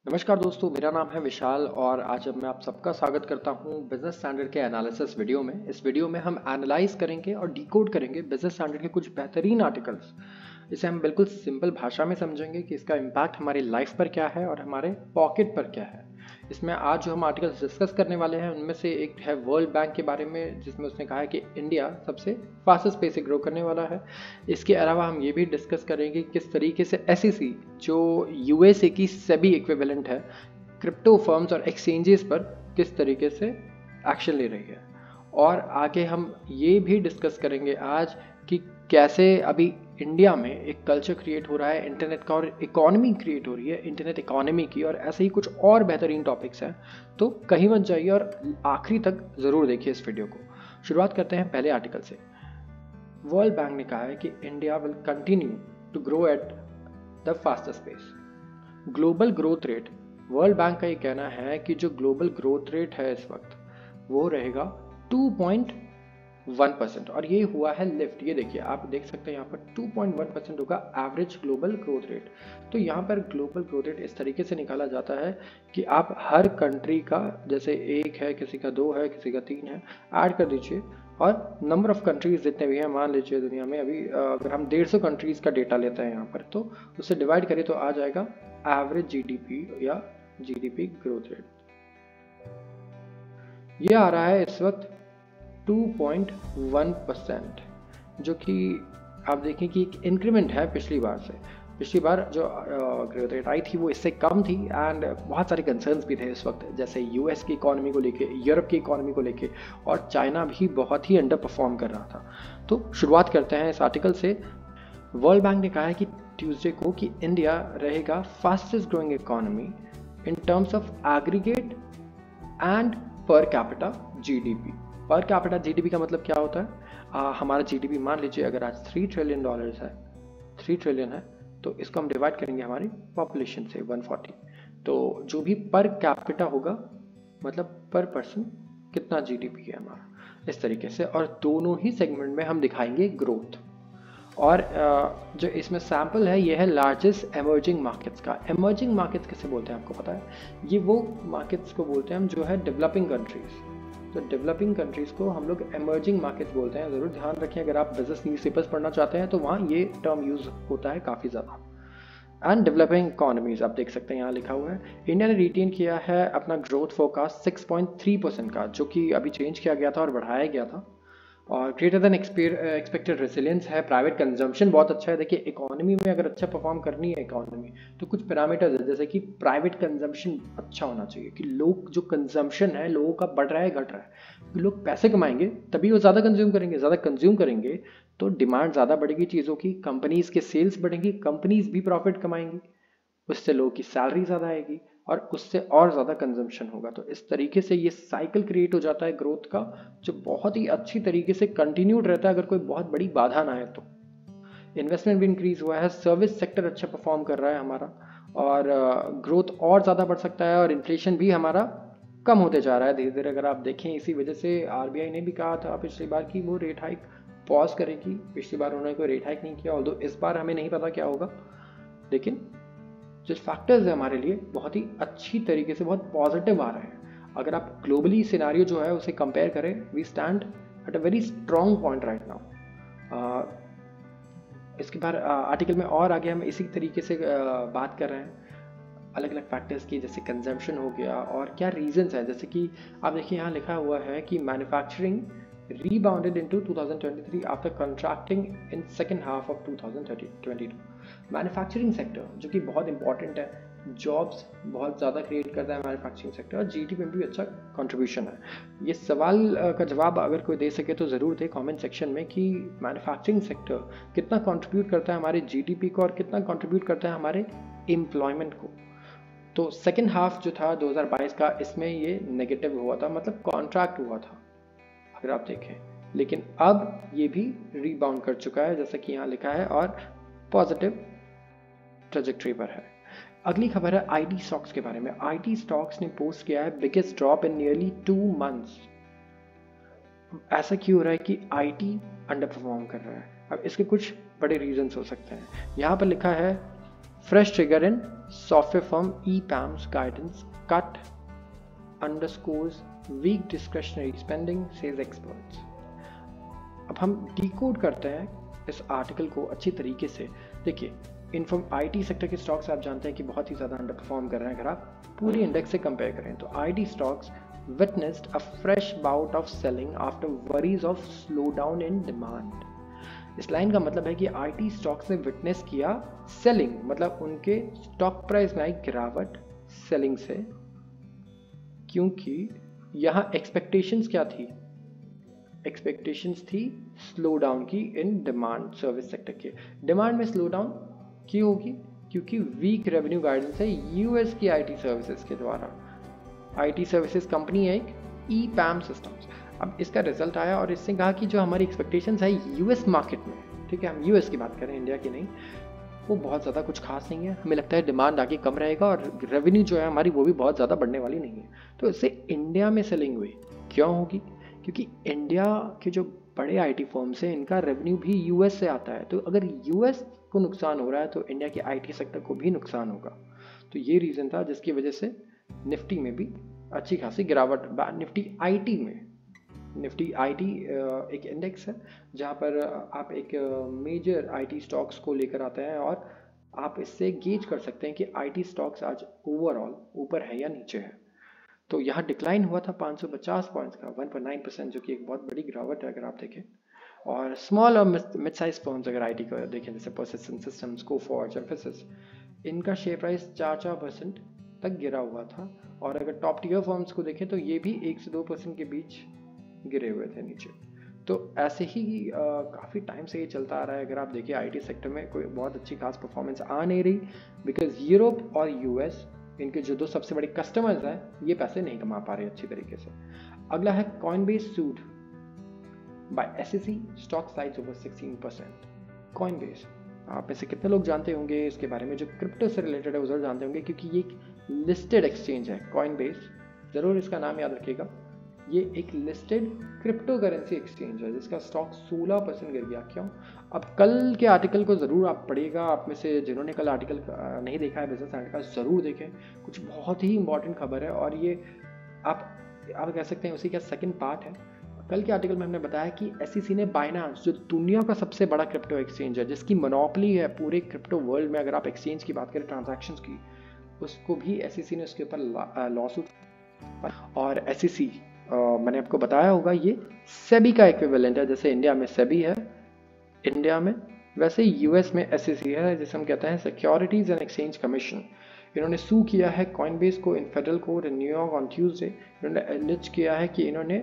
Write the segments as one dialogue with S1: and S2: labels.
S1: नमस्कार दोस्तों, मेरा नाम है विशाल और आज अब मैं आप सबका स्वागत करता हूं बिजनेस स्टैंडर्ड के एनालिसिस वीडियो में। इस वीडियो में हम एनालाइज करेंगे और डिकोड करेंगे बिजनेस स्टैंडर्ड के कुछ बेहतरीन आर्टिकल्स। इसे हम बिल्कुल सिंपल भाषा में समझेंगे कि इसका इम्पैक्ट हमारी लाइफ पर क्या है और हमारे पॉकेट पर क्या है। इसमें आज जो हम आर्टिकल्स डिस्कस करने वाले हैं उनमें से एक है वर्ल्ड बैंक के बारे में, जिसमें उसने कहा है कि इंडिया सबसे फास्टेस्ट पेस से ग्रो करने वाला है। इसके अलावा हम ये भी डिस्कस करेंगे किस तरीके से एसईसी, जो यूएसए की सेबी इक्विवेलेंट है, क्रिप्टो फर्म्स और एक्सचेंजेस पर किस तरीके से एक्शन ले रही है। और आगे हम ये भी डिस्कस करेंगे आज कि कैसे अभी इंडिया में एक कल्चर क्रिएट हो रहा है इंटरनेट का और इकोनॉमी क्रिएट हो रही है इंटरनेट इकोनॉमी की, और ऐसे ही कुछ और बेहतरीन टॉपिक्स हैं। तो कहीं मत जाइए और आखिरी तक ज़रूर देखिए इस वीडियो को। शुरुआत करते हैं पहले आर्टिकल से। वर्ल्ड बैंक ने कहा है कि India will continue to grow at the fastest pace. Global growth rate, World Bank का ये कहना है कि जो ग्लोबल ग्रोथ रेट है इस वक्त वो रहेगा 2.1%, और ये हुआ है लिफ्ट। ये देखिए, आप देख सकते हैं यहाँ पर 2.1% होगा एवरेज ग्लोबल ग्रोथ रेट। तो यहाँ पर ग्लोबल ग्रोथ रेट इस तरीके से निकाला जाता है कि आप हर कंट्री का, जैसे एक है, किसी का दो है, किसी का तीन है, ऐड कर दीजिए और नंबर ऑफ कंट्रीज जितने भी हैं, मान लीजिए दुनिया में अभी अगर हम 150 कंट्रीज का डेटा लेते हैं यहाँ पर, तो उससे डिवाइड करिए तो आ जाएगा एवरेज जीडीपी या जीडीपी ग्रोथ रेट। ये आ रहा है इस वक्त 2.1%, जो कि आप देखें कि एक इंक्रीमेंट है पिछली बार से। पिछली बार जो ग्रोथ रेट आई थी वो इससे कम थी, एंड बहुत सारे कंसर्न्स भी थे इस वक्त, जैसे यूएस की इकोनॉमी को लेके, यूरोप की इकोनॉमी को लेके, और चाइना भी बहुत ही अंडर परफॉर्म कर रहा था। तो शुरुआत करते हैं इस आर्टिकल से। वर्ल्ड बैंक ने कहा है कि ट्यूसडे को कि इंडिया रहेगा fastest growing economy in terms of aggregate and per capita GDP. Per capita GDP का मतलब क्या होता है? हमारा जीडीपी मान लीजिए अगर आज $3 ट्रिलियन है, 3 ट्रिलियन है, तो इसको हम डिवाइड करेंगे हमारी पॉपुलेशन से 140, तो जो भी पर कैपिटा होगा मतलब पर पर्सन कितना जीडीपी है हमारा, इस तरीके से। और दोनों ही सेगमेंट में हम दिखाएंगे ग्रोथ। और जो इसमें सैंपल है ये है लार्जेस्ट एमर्जिंग मार्केट्स का। एमर्जिंग मार्केट्स किसे बोलते हैं आपको पता है? ये वो मार्केट्स को बोलते हैं हम जो है डेवलपिंग कंट्रीज। तो डेवलपिंग कंट्रीज को हम लोग एमर्जिंग मार्केट्स बोलते हैं। ज़रूर ध्यान रखें, अगर आप बिजनेस न्यूज़पेपर्स पढ़ना चाहते हैं तो वहाँ ये टर्म यूज़ होता है काफ़ी ज़्यादा। एंड डेवलपिंग इकोनॉमीज आप देख सकते हैं यहाँ लिखा हुआ है। इंडिया ने रिटेन किया है अपना ग्रोथ फोरकास्ट 6.3% का, जो कि अभी चेंज किया गया था और बढ़ाया गया था। और ग्रेटर देन एक्सपेक्टेड रेसिलियंस है। प्राइवेट कंजम्पशन बहुत अच्छा है। देखिए, इकोनॉमी में अगर अच्छा परफॉर्म करनी है इकोनॉमी, तो कुछ पैरामीटर्स है, जैसे कि प्राइवेट कंजम्पशन अच्छा होना चाहिए, कि लोग जो कंजम्पशन है लोगों का बढ़ रहा है घट रहा है। लोग पैसे कमाएंगे तभी वो ज़्यादा कंज्यूम करेंगे, ज़्यादा कंज्यूम करेंगे तो डिमांड ज़्यादा बढ़ेगी चीज़ों की, कंपनीज के सेल्स बढ़ेंगी, कंपनीज भी प्रॉफिट कमाएंगी, उससे लोगों की सैलरी ज़्यादा आएगी और उससे और ज़्यादा कंजम्पशन होगा। तो इस तरीके से ये साइकिल क्रिएट हो जाता है ग्रोथ का, जो बहुत ही अच्छी तरीके से कंटिन्यूड रहता है अगर कोई बहुत बड़ी बाधा ना आए तो। इन्वेस्टमेंट भी इंक्रीज हुआ है, सर्विस सेक्टर अच्छा परफॉर्म कर रहा है हमारा, और ग्रोथ और ज़्यादा बढ़ सकता है, और इन्फ्लेशन भी हमारा कम होते जा रहा है धीरे धीरे। अगर आप देखें, इसी वजह से आरबीआई ने भी कहा था पिछली बार कि वो रेट हाइक पॉज करेगी। पिछली बार उन्होंने कोई रेट हाइक नहीं किया, ऑल्दो इस बार हमें नहीं पता क्या होगा, लेकिन जो फैक्टर्स है हमारे लिए बहुत ही अच्छी तरीके से बहुत पॉजिटिव आ रहे हैं। अगर आप ग्लोबली सिनारियो जो है उसे कंपेयर करें, we stand at a very strong point right now. इसके बाद आर्टिकल में और आगे हम इसी तरीके से बात कर रहे हैं अलग अलग फैक्टर्स की, जैसे कंजम्पशन हो गया और क्या रीजंस है। जैसे कि आप देखिए यहाँ लिखा हुआ है कि manufacturing rebounded into 2023 after contracting in second half of 2022। Manufacturing sector जो कि बहुत इंपॉर्टेंट है, जॉब्स बहुत ज़्यादा क्रिएट करता है मैन्युफैक्चरिंग सेक्टर, और जीडीपी में भी अच्छा कंट्रीब्यूशन है। ये सवाल का जवाब अगर कोई दे सके तो ज़रूर दे कमेंट सेक्शन में कि मैन्युफैक्चरिंग सेक्टर कितना कंट्रीब्यूट करता है हमारे जीडीपी को और कितना कंट्रीब्यूट करता है हमारे एम्प्लॉयमेंट को। तो सेकेंड हाफ जो था 2022 का, इसमें ये नेगेटिव हुआ था, मतलब कॉन्ट्रैक्ट हुआ था अगर आप देखें, लेकिन अब ये भी रीबाउंड कर चुका है जैसा कि यहाँ लिखा है, और पॉजिटिव ट्रेजेक्टरी पर है। अगली खबर है आईटी स्टॉक्स के बारे में। आईटी स्टॉक्स ने पोस्ट किया है biggest drop in nearly 2 months. ऐसा क्यों हो रहा है कि आईटी अंडर परफॉर्म कर रहा है? अब इसके कुछ बड़े रीजंस हो सकते हैं। यहाँ पर लिखा है fresh trigger in software firm EPAM's guidance cut underscores weak discretionary spending, says experts. अब हम डिकोड करते हैं इस आर्टिकल को अच्छी तरीके से। देखिए, इन्फॉर्म आईटी सेक्टर के स्टॉक्स आप जानते हैं कि बहुत ही ज़्यादा अंडर परफॉर्म कर रहे हैं। अगर आप पूरी इंडेक्स से कंपेयर करें तो IT stocks witnessed a fresh bout of selling after worries of slow down in demand. इस लाइन का मतलब है कि आईटी स्टॉक्स ने विटनेस किया सेलिंग, मतलब उनके स्टॉक प्राइस में आई गिरावट सेलिंग से, क्योंकि यहाँ एक्सपेक्टेशंस क्या थी? एक्सपेक्टेशंस थी स्लो डाउन की इन डिमांड। सर्विस सेक्टर के डिमांड में स्लो डाउन क्यों होगी? क्योंकि वीक रेवेन्यू गाइडेंस है यूएस की आईटी सर्विसेज के द्वारा। आईटी सर्विसेज कंपनी है एक EPAM सिस्टम्स। अब इसका रिजल्ट आया और इससे कहा कि जो हमारी एक्सपेक्टेशंस है यूएस मार्केट में, ठीक है, हम यूएस की बात करें, इंडिया की नहीं, वो बहुत ज़्यादा कुछ खास नहीं है। हमें लगता है डिमांड आगे कम रहेगा और रेवेन्यू जो है हमारी वो भी बहुत ज़्यादा बढ़ने वाली नहीं है। तो इससे इंडिया में सेलिंग हुई। क्यों होगी? क्योंकि इंडिया के जो बड़े आईटी फर्म्स हैं इनका रेवेन्यू भी यूएस से आता है। तो अगर यूएस को नुकसान हो रहा है तो इंडिया के आईटी सेक्टर को भी नुकसान होगा। तो ये रीज़न था जिसकी वजह से निफ्टी में भी अच्छी खासी गिरावट। निफ्टी आईटी में, निफ्टी आईटी एक इंडेक्स है जहाँ पर आप एक मेजर आईटी स्टॉक्स को लेकर आते हैं और आप इससे गेज कर सकते हैं कि आईटी स्टॉक्स आज ओवरऑल ऊपर है या नीचे है। तो यहाँ डिक्लाइन हुआ था 550 पॉइंट्स का, 1.9%, जो कि एक बहुत बड़ी गिरावट है अगर आप देखें। और स्मॉल और मिड साइज फर्म्स अगर आईटी को देखें, जैसे पर्सिस्टेंट सिस्टम्स, कोफोर्ज, एम्फेसिस, इनका शेयर प्राइस 4% तक गिरा हुआ था। और अगर टॉप टियर फर्म्स को देखें तो ये भी 1 से 2% के बीच गिरे हुए थे नीचे। तो ऐसे ही काफ़ी टाइम से ये चलता आ रहा है। अगर आप देखिए आईटी सेक्टर में कोई बहुत अच्छी खास परफॉर्मेंस आ नहीं रही, बिकॉज यूरोप और यूएस, इनके जो दो सबसे बड़े कस्टमर्स हैं, ये पैसे नहीं कमा पा रहे अच्छी तरीके से। अगला है Coinbase sued by SEC, stock slides over 16%। Coinbase, आप में से कितने लोग जानते होंगे इसके बारे में? जो क्रिप्टो से रिलेटेड है वो जरूर जानते होंगे, क्योंकि ये एक लिस्टेड एक्सचेंज है। कॉइनबेस, जरूर इसका नाम याद रखिएगा। ये एक लिस्टेड क्रिप्टो करेंसी एक्सचेंज है जिसका स्टॉक 16% गिर गया। क्यों? अब कल के आर्टिकल को ज़रूर आप पढ़िएगा। आप में से जिन्होंने कल आर्टिकल नहीं देखा है बिजनेस स्टैंडर्ड का, ज़रूर देखें। कुछ बहुत ही इंपॉर्टेंट खबर है और ये आप कह सकते हैं उसी का सेकंड पार्ट है। कल के आर्टिकल में हमने बताया कि एसईसी ने बाइनेंस, जो दुनिया का सबसे बड़ा क्रिप्टो एक्सचेंज है, जिसकी मोनोपोली है पूरे क्रिप्टो वर्ल्ड में, अगर आप एक्सचेंज की बात करें ट्रांजैक्शंस की, उसको भी एसईसी ने उसके ऊपर लॉसूट। और एसईसी मैंने आपको बताया होगा ये सेबी का इक्विवेलेंट है। जैसे इंडिया में सेबी है इंडिया में, वैसे यूएस में एसईसी है, जिसे हम कहते हैं सिक्योरिटीज एंड एक्सचेंज कमीशन। इन्होंने सू किया है कॉइनबेस को इन federal court in New York on Tuesday. इन्होंने एलिज किया है कि इन्होंने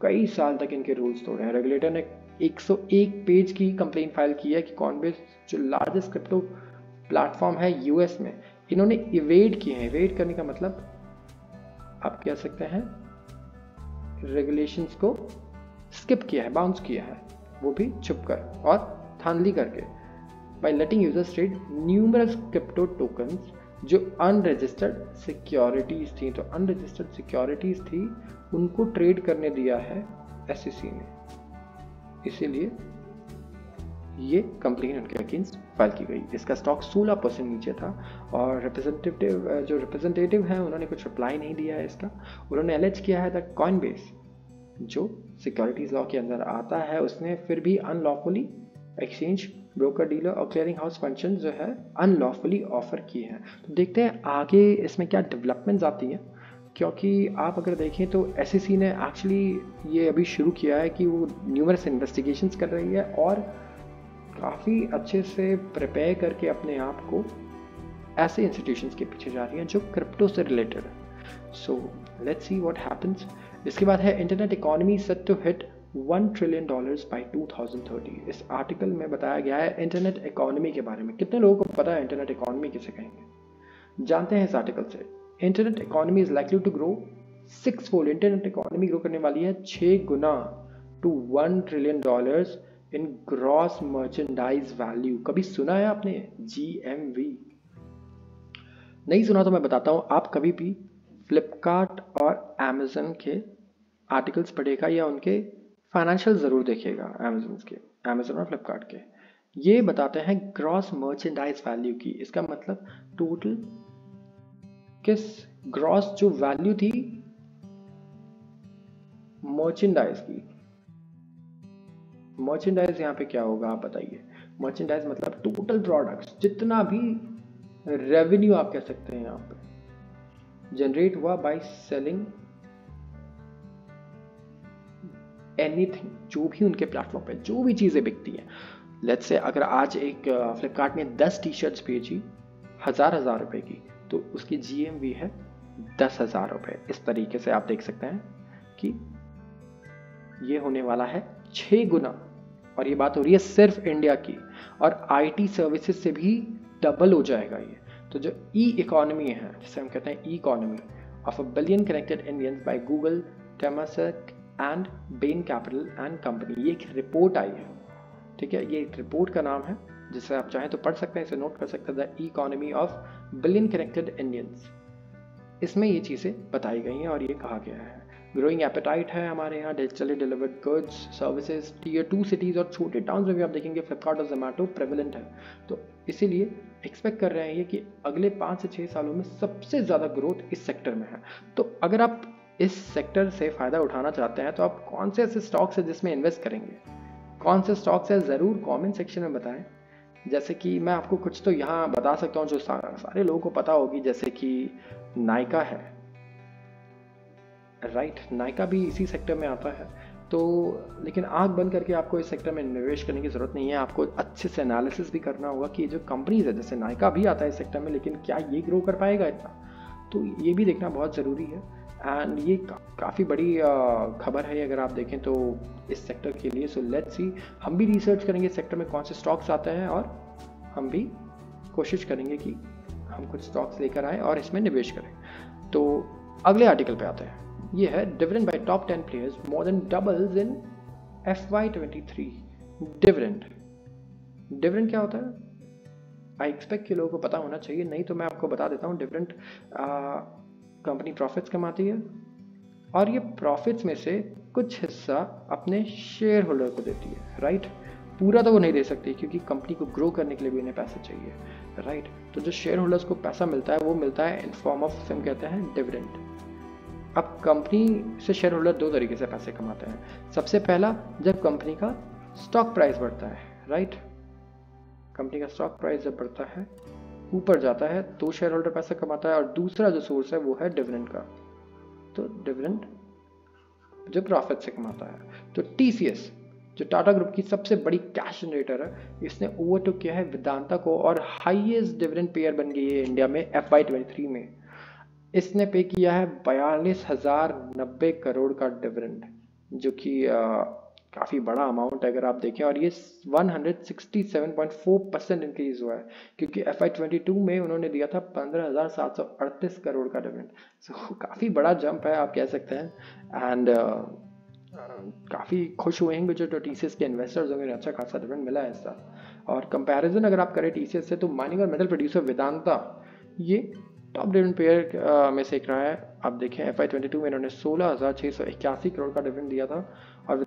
S1: कई साल तक इनके रूल्स तोड़े हैं। रेगुलेटर ने 101 पेज की कंप्लेंट फाइल की है कि कॉइनबेस जो लार्जेस्ट क्रिप्टो प्लेटफॉर्म है यूएस में, इन्होंने इवेड किए हैं। इवेड करने का मतलब आप कह सकते हैं रेगुलेशंस को स्किप किया है, बाउंस किया है, वो भी छुप कर और धांधली करके, by letting users trade numerous crypto tokens जो अनरजिस्टर्ड सिक्योरिटीज थी। तो अनरजिस्टर्ड सिक्योरिटीज थी, उनको ट्रेड करने दिया है एसईसी ने, इसीलिए ये कंप्लेन उनके अगेंस्ट फाइल की गई। इसका स्टॉक 16% नीचे था और रिप्रेजेंटेटिव हैं उन्होंने कुछ रिप्लाई नहीं दिया है इसका। उन्होंने एलिज किया है दैट कॉइनबेस जो सिक्योरिटीज लॉ के अंदर आता है, उसने फिर भी अनलॉफुली एक्सचेंज, ब्रोकर, डीलर और क्लियरिंग हाउस फंक्शन जो है अनलॉफुली ऑफर किए हैं। तो देखते हैं आगे इसमें क्या डेवलपमेंट्स आती हैं, क्योंकि आप अगर देखें तो एसईसी ने एक्चुअली ये अभी शुरू किया है कि वो न्यूमरस इन्वेस्टिगेशंस कर रही है और काफ़ी अच्छे से प्रिपेयर करके अपने आप को ऐसे इंस्टीट्यूशंस के पीछे जा रही हैं जो क्रिप्टो से रिलेटेड है। So let's see what happens. इसके बाद है internet economy set to hit $1 trillion by 2030। इस आर्टिकल में बताया गया है इंटरनेट इकोनॉमी के बारे में। कितने लोगों को पता है इंटरनेट इकोनॉमी किसे कहेंगे? जानते हैं इस आर्टिकल से। Internet economy is likely to grow 6-fold। Internet economy grow करने वाली है 6 गुना to $1 trillion in gross merchandise value. कभी सुना है आपने GMV? नहीं सुना तो मैं बताता हूं। आप कभी भी फ्लिपकार्ट और अमेजन के आर्टिकल्स पढ़ेगा या उनके फाइनेंशियल जरूर देखिएगा, अमेजन और फ्लिपकार्ट के। ये बताते हैं ग्रॉस मर्चेंडाइज वैल्यू की। इसका मतलब टोटल किस ग्रॉस जो वैल्यू थी मर्चेंडाइज की। मर्चेंडाइज यहाँ पे क्या होगा आप बताइए। मर्चेंडाइज मतलब टोटल प्रोडक्ट्स, जितना भी रेवेन्यू आप कह सकते हैं यहाँ पे जनरेट हुआ बाय सेलिंग एनीथिंग, जो भी उनके प्लेटफॉर्म पे जो भी चीजें बिकती हैं। लेट्स से अगर आज एक फ्लिपकार्ट ने 10 टी शर्ट्स भेजी 1000 रुपए की, तो उसकी GMV है 10,000 रुपए। इस तरीके से आप देख सकते हैं कि ये होने वाला है 6 गुना। और ये बात हो रही है सिर्फ इंडिया की, और IT सर्विसेज से भी डबल हो जाएगा ये। तो जो इकोनॉमी है, जिसे हम कहते हैं economy of a billion connected Indians by Google, Temasek and Ben capital and company, ये एक रिपोर्ट आई है। ठीक है, ये एक रिपोर्ट का नाम है, जिसे आप चाहें तो पढ़ सकते हैं, इसे नोट कर सकते हैं, the economy of billion connected Indians. इसमें ये चीज़ें बताई गई हैं और ये कहा गया है ग्रोइंग एपेटाइट है हमारे यहाँ digitally delivered goods services. Tier 2 cities और छोटे टाउन्स में भी आप देखेंगे फ्लिपकार्ट और जोमेटो प्रेवलेंट है। तो इसीलिए एक्सपेक्ट कर रहे हैं ये कि अगले 5 से 6 सालों में सबसे ज़्यादा ग्रोथ इस सेक्टर में है। तो अगर आप इस सेक्टर से फ़ायदा उठाना चाहते हैं तो आप कौन से ऐसे स्टॉक्स है जिसमें इन्वेस्ट करेंगे, कौन से स्टॉक्स है, ज़रूर कमेंट सेक्शन में बताएं। जैसे कि मैं आपको कुछ तो यहाँ बता सकता हूँ जो सारे लोगों को पता होगी, जैसे कि नायका है, राइट, नायका भी इसी सेक्टर में आता है। तो लेकिन आंख बंद करके आपको इस सेक्टर में निवेश करने की ज़रूरत नहीं है, आपको अच्छे से एनालिसिस भी करना होगा कि जो कंपनीज है, जैसे नायका भी आता है इस सेक्टर में, लेकिन क्या ये ग्रो कर पाएगा इतना, तो ये भी देखना बहुत ज़रूरी है। एंड ये काफ़ी बड़ी खबर है अगर आप देखें तो इस सेक्टर के लिए। सो लेट्स सी, हम भी रिसर्च करेंगे इस सेक्टर में कौन से स्टॉक्स आते हैं, और हम भी कोशिश करेंगे कि हम कुछ स्टॉक्स लेकर आए और इसमें निवेश करें। तो अगले आर्टिकल पे आते हैं, ये है dividend by top 10 players more than doubles in FY23। Dividend क्या होता है? आई एक्सपेक्ट कि लोगों को पता होना चाहिए, नहीं तो मैं आपको बता देता हूँ। डिविडेंड कंपनी प्रॉफिट्स कमाती है और ये प्रॉफिट्स में से कुछ हिस्सा अपने शेयर होल्डर को देती है, राइट। पूरा तो वो नहीं दे सकती क्योंकि कंपनी को ग्रो करने के लिए भी उन्हें पैसे चाहिए, राइट। तो जो शेयर होल्डर्स को पैसा मिलता है वो मिलता है इन फॉर्म ऑफ, हम कहते हैं डिविडेंड। अब कंपनी से शेयर होल्डर 2 तरीके से पैसे कमाते हैं। सबसे पहला, जब कंपनी का स्टॉक प्राइस बढ़ता है, राइट। कंपनी का स्टॉक प्राइस जब बढ़ता है, ऊपर जाता है, तो शेयर होल्डर पैसा कमाता है। और दूसरा जो सोर्स है वो है डिविडेंड का। तो डिविडेंड जो प्रॉफिट से कमाता है। तो TCS जो टाटा ग्रुप की सबसे बड़ी कैश जनरेटर है, इसने ओवरटेक किया है वेदांता को और हाईएस्ट डिविडेंड पेयर बन गई है इंडिया में FY23 में। इसने पे किया है 42,090 करोड़ का डिविडेंड, जो कि काफ़ी बड़ा अमाउंट है अगर आप देखें। और ये 167.4% इंक्रीज हुआ है, क्योंकि FY22 में उन्होंने दिया था 15,738 करोड़ का डिविडेंड। सो काफ़ी बड़ा जंप है आप कह सकते हैं। एंड काफ़ी खुश हुए हैं जो TCS के इन्वेस्टर्स होंगे, अच्छा खासा डिविडेंड मिला है इस साल। और कंपैरिजन अगर आप करें TCS से, तो माइनिंग और मेटल प्रोड्यूसर वेदांता ये टॉप डिविडेंड पेयर में से एक रहा है। आप देखें FY22 में इन्होंने 16,681 करोड़ का डिविडेंड दिया था, और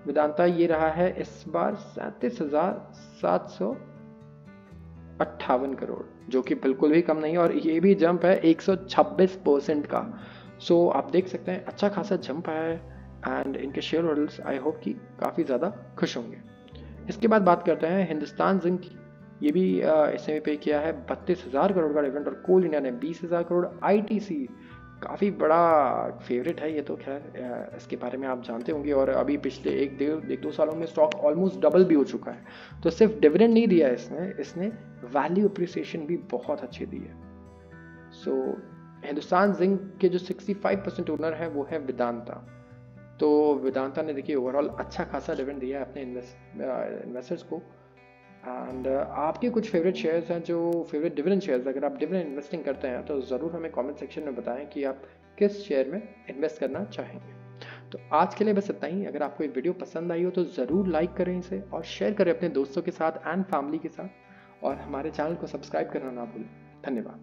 S1: वेदांता ये रहा है इस बार 37,758 करोड़, जो कि बिल्कुल भी कम नहीं है। और ये भी जंप है 126% का। सो आप देख सकते हैं अच्छा खासा जंप आया है, एंड इनके शेयर होल्डर्स आई होप कि काफ़ी ज़्यादा खुश होंगे। इसके बाद बात करते हैं हिंदुस्तान जिंक, ये भी इसने पे किया है 32,000 करोड़ का डिविडेंड, और कोल इंडिया ने 20,000 करोड़। ITC काफ़ी बड़ा फेवरेट है ये तो, खैर इसके बारे में आप जानते होंगे। और अभी पिछले 1-2 सालों में स्टॉक ऑलमोस्ट डबल भी हो चुका है। तो सिर्फ डिविडेंड नहीं दिया है इसने वैल्यू अप्रिसिएशन भी बहुत अच्छी दी है। सो हिंदुस्तान जिंक के जो 65% ओनर है वो है वेदांता। तो वेदांता ने देखिए ओवरऑल अच्छा खासा डिविडेंड दिया है अपने इन्वेस्टर्स को। एंड आपके कुछ फेवरेट शेयर्स हैं, जो फेवरेट डिविडेंड शेयर्स, अगर आप डिविडेंड इन्वेस्टिंग करते हैं तो ज़रूर हमें कमेंट सेक्शन में बताएं कि आप किस शेयर में इन्वेस्ट करना चाहेंगे। तो आज के लिए बस इतना ही। अगर आपको ये वीडियो पसंद आई हो तो ज़रूर लाइक करें इसे, और शेयर करें अपने दोस्तों के साथ एंड फैमिली के साथ, और हमारे चैनल को सब्सक्राइब करना ना भूलें। धन्यवाद।